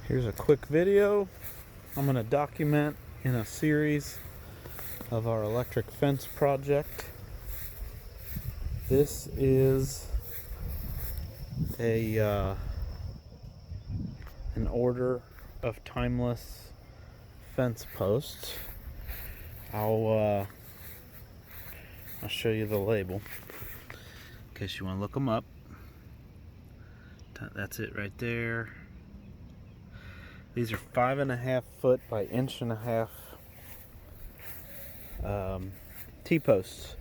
Here's a quick video I'm going to document in a series of our electric fence project. This is an order of timeless fence posts. I'll show you the label in case you want to look them up. That's it right there. These are 5.5 foot by 1.5 inch T-posts,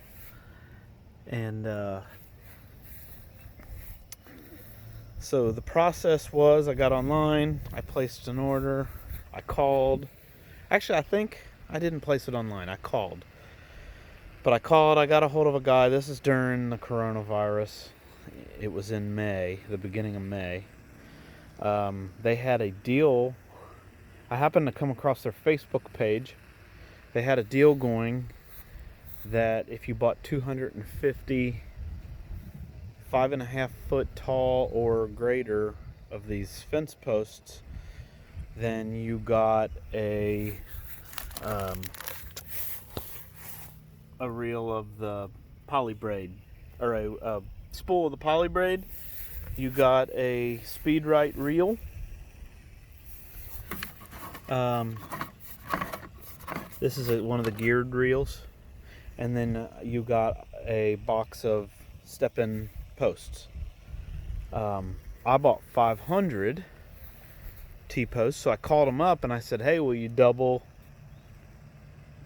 and so the process was I got online, I placed an order, I called. Actually, I think I didn't place it online. I called, I got a hold of a guy. This is during the coronavirus. It was in May, the beginning of May. They had a deal. I happened to come across their Facebook page. They had a deal going that if you bought 250 5.5 foot tall or greater of these fence posts, then you got a reel of the poly braid, or a spool of the poly braid. You got a Speedrite reel. This is one of the geared reels, and then you got a box of step-in posts. I bought 500 T-posts, so I called him up and I said, "Hey, will you double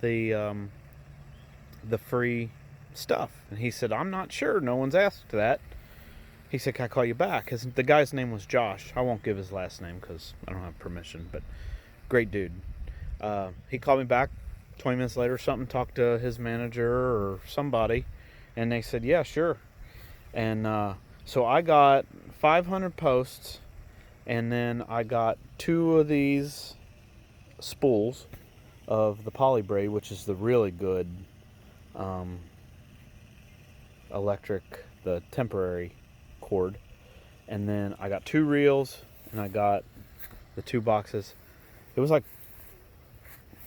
the free stuff?" And he said, "I'm not sure. No one's asked that." He said, "Can I call you back?" The guy's name was Josh. I won't give his last name because I don't have permission, but great dude. He called me back 20 minutes later or something, talked to his manager or somebody, and they said, "Yeah, sure." And so I got 500 posts, and then I got 2 of these spools of the poly braid, which is the really good electric, the temporary cord. And then I got 2 reels, and I got the 2 boxes. It was like,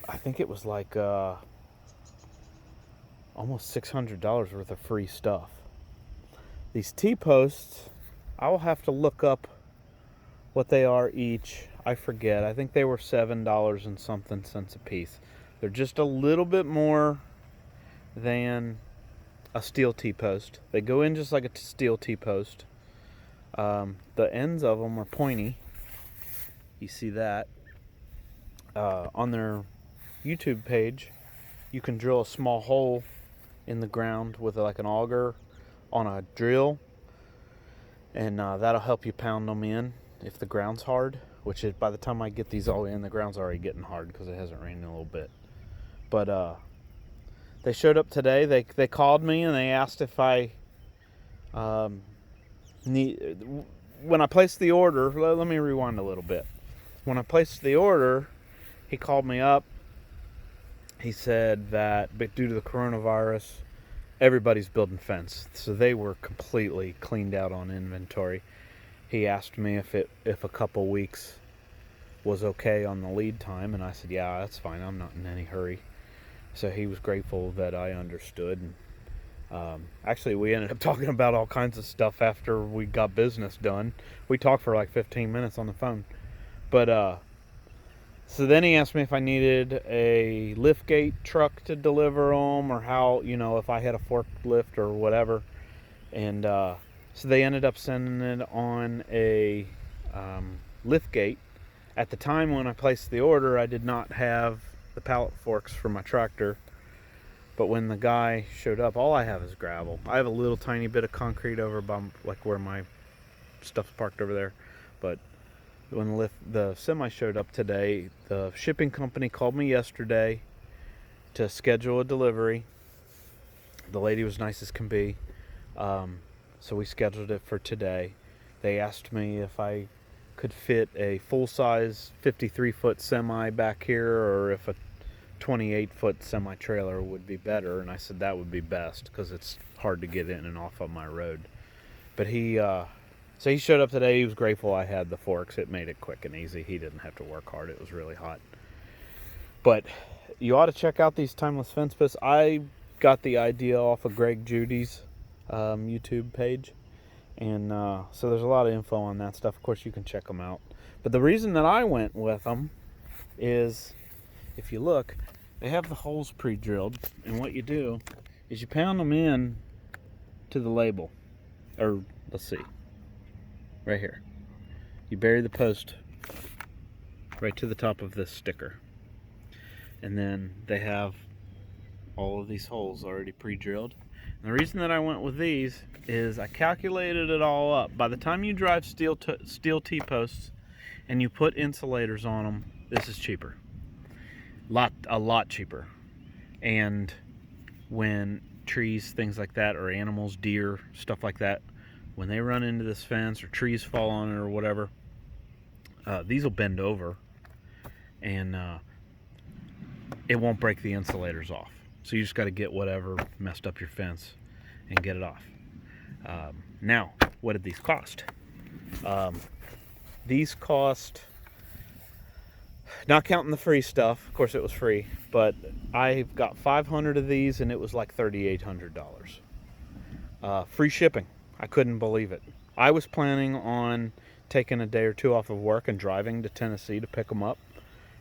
I think it was like almost $600 worth of free stuff. These T-posts, I will have to look up what they are each. I forget. I think they were $7 and something cents a piece. They're just a little bit more than a steel T-post. They go in just like a steel T-post. The ends of them are pointy. You see that. On their YouTube page, you can drill a small hole in the ground with like an auger on a drill, and that'll help you pound them in if the ground's hard, which is, by the time I get these all in, the ground's already getting hard because it hasn't rained in a little bit. But they showed up today. They called me and they asked if I need, when I placed the order. Let me rewind a little bit. When I placed the order, he called me up. He said that due to the coronavirus, everybody's building fence, so they were completely cleaned out on inventory. He asked me if a couple weeks was okay on the lead time, and I said, "Yeah, that's fine. I'm not in any hurry." So he was grateful that I understood. And actually, we ended up talking about all kinds of stuff after we got business done. We talked for like 15 minutes on the phone. But so then he asked me if I needed a liftgate truck to deliver them, or how, if I had a forklift or whatever. And so they ended up sending it on a liftgate. At the time when I placed the order, I did not have the pallet forks for my tractor. But when the guy showed up, all I have is gravel. I have a little tiny bit of concrete over by like where my stuff's parked over there. But when the semi showed up today, the shipping company called me yesterday to schedule a delivery. The lady was nice as can be. So we scheduled it for today. They asked me if I could fit a full-size 53-foot semi back here, or if a 28-foot semi-trailer would be better. And I said that would be best because it's hard to get in and off of my road. But he So he showed up today. He was grateful I had the forks. It made it quick and easy. He didn't have to work hard. It was really hot. But you ought to check out these timeless fence posts. I got the idea off of Greg Judy's YouTube page. And so there's a lot of info on that stuff. Of course, you can check them out. But the reason that I went with them is, if you look, they have the holes pre-drilled. And what you do is you pound them in to the label. Or, let's see. Right here. You bury the post right to the top of this sticker. And then they have all of these holes already pre-drilled. And the reason that I went with these is I calculated it all up. By the time you drive steel T-posts and you put insulators on them, this is cheaper. A lot cheaper. And when trees, things like that, or animals, deer, stuff like that, when they run into this fence or trees fall on it or whatever, these will bend over and it won't break the insulators off. So you just got to get whatever messed up your fence and get it off. Now, what did these cost? These cost, not counting the free stuff, of course it was free, but I got 500 of these and it was like $3,800. Free shipping. I couldn't believe it. I was planning on taking a day or two off of work and driving to Tennessee to pick them up,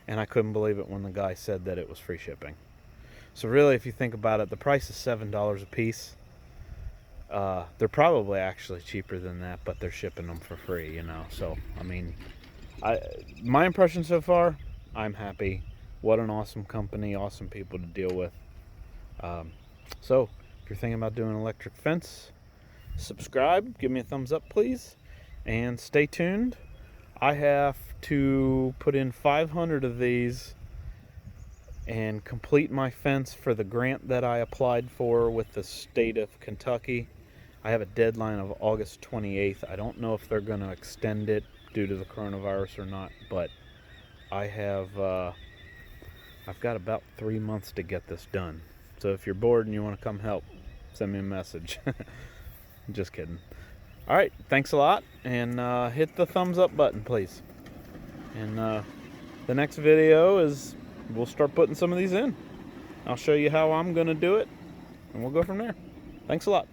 and I couldn't believe it when the guy said that it was free shipping. So really, if you think about it, the price is $7 a piece. They're probably actually cheaper than that, but they're shipping them for free, you know. So, I mean, my impression so far, I'm happy. What an awesome company, awesome people to deal with. So, if you're thinking about doing an electric fence, subscribe, give me a thumbs up, please, and stay tuned. I have to put in 500 of these and complete my fence for the grant that I applied for with the state of Kentucky. I have a deadline of August 28th. I don't know if they're going to extend it due to the coronavirus or not, but I have I've got about 3 months to get this done. So if you're bored and you want to come help, send me a message. Just kidding. All right, thanks a lot, and hit the thumbs up button, please. And the next video is we'll start putting some of these in. I'll show you how I'm going to do it, and we'll go from there. Thanks a lot.